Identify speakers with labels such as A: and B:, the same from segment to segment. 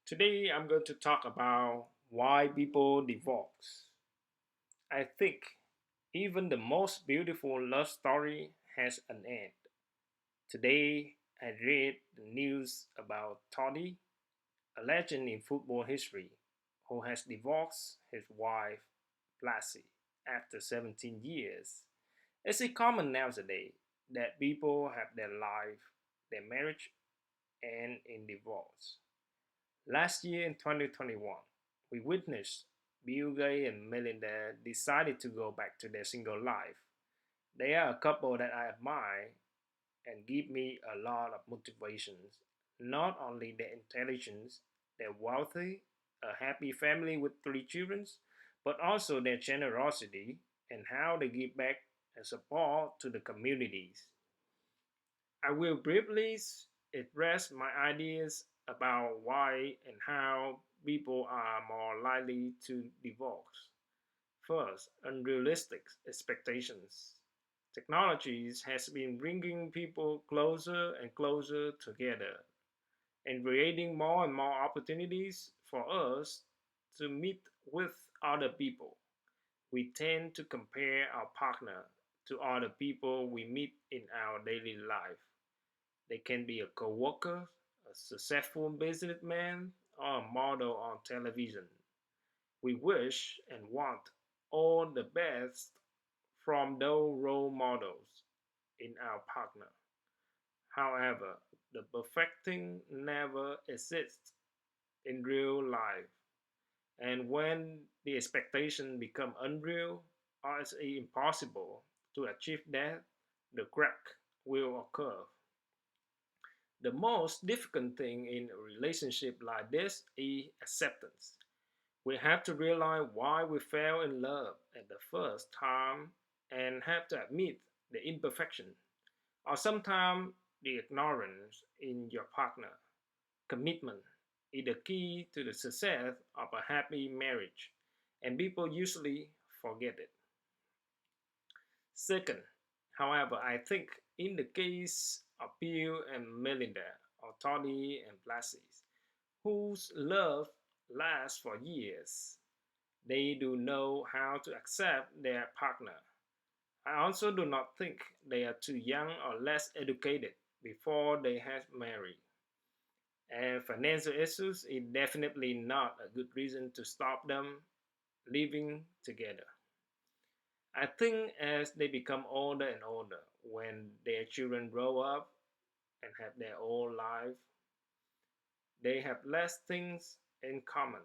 A: Today I'm going to talk about why people divorce. I think even the most beautiful love story has an end. Today I read the news about Totti, a legend in football history, who has divorced his wife Blasi after 17 years. It's common nowadays that people have their life, their marriage, end in divorce. Last year in 2021, we witnessed Bill Gates and Melinda decided to go back to their single life. They are a couple that I admire and give me a lot of motivations. Not only their intelligence, their wealthy, a happy family with three children, but also their generosity and how they give back and support to the communities. I will briefly address my ideas about why and how people are more likely to divorce. First, unrealistic expectations. Technologies has been bringing people closer and closer together and creating more and more opportunities for us to meet with other people. We tend to compare our partner to other people we meet in our daily life. They can be a coworker, a successful businessman, or a model on television. We wish and want all the best from those role models in our partner. However, the perfect thing never exists in real life. And when the expectation become unreal or it's impossible to achieve that, the crack will occur. The most difficult thing in a relationship like this is acceptance. We have to realize why we fell in love at the first time and have to admit the imperfection or sometimes the ignorance in your partner. Commitment is the key to the success of a happy marriage, and people usually forget it. Second, however, I think in the case of Bill and Melinda, or Tony and Blasi, whose love lasts for years, they do know how to accept their partner. I also do not think they are too young or less educated before they have married. And financial issues is definitely not a good reason to stop them living together. I think as they become older and older, when their children grow up and have their own life, they have less things in common.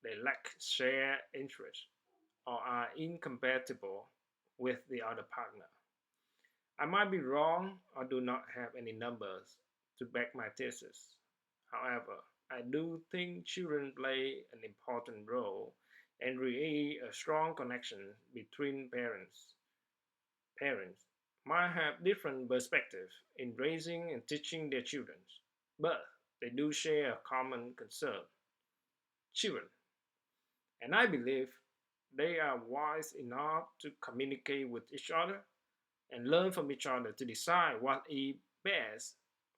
A: They lack shared interest or are incompatible with the other partner. I might be wrong or do not have any numbers to back my thesis. However, I do think children play an important role and create a strong connection between parents. Parents might have different perspectives in raising and teaching their children, but they do share a common concern children. And I believe they are wise enough to communicate with each other and learn from each other to decide what is best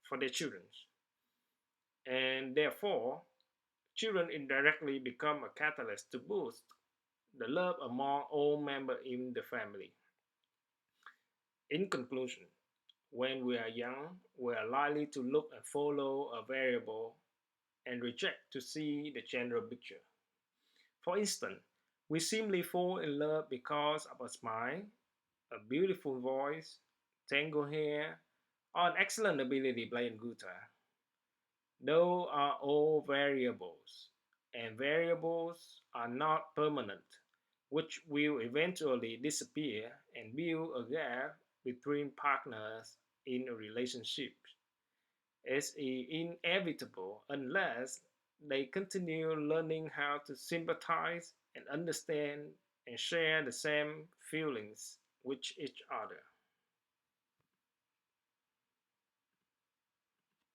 A: for their children. And therefore, children indirectly become a catalyst to boost the love among all members in the family. In conclusion, when we are young, we are likely to look and follow a variable and reject to see the general picture. For instance, we simply fall in love because of a smile, a beautiful voice, tangled hair, or an excellent ability playing guitar. Those are all variables, and variables are not permanent, which will eventually disappear and build a gap between partners in a relationship. It's inevitable unless they continue learning how to sympathize and understand and share the same feelings with each other.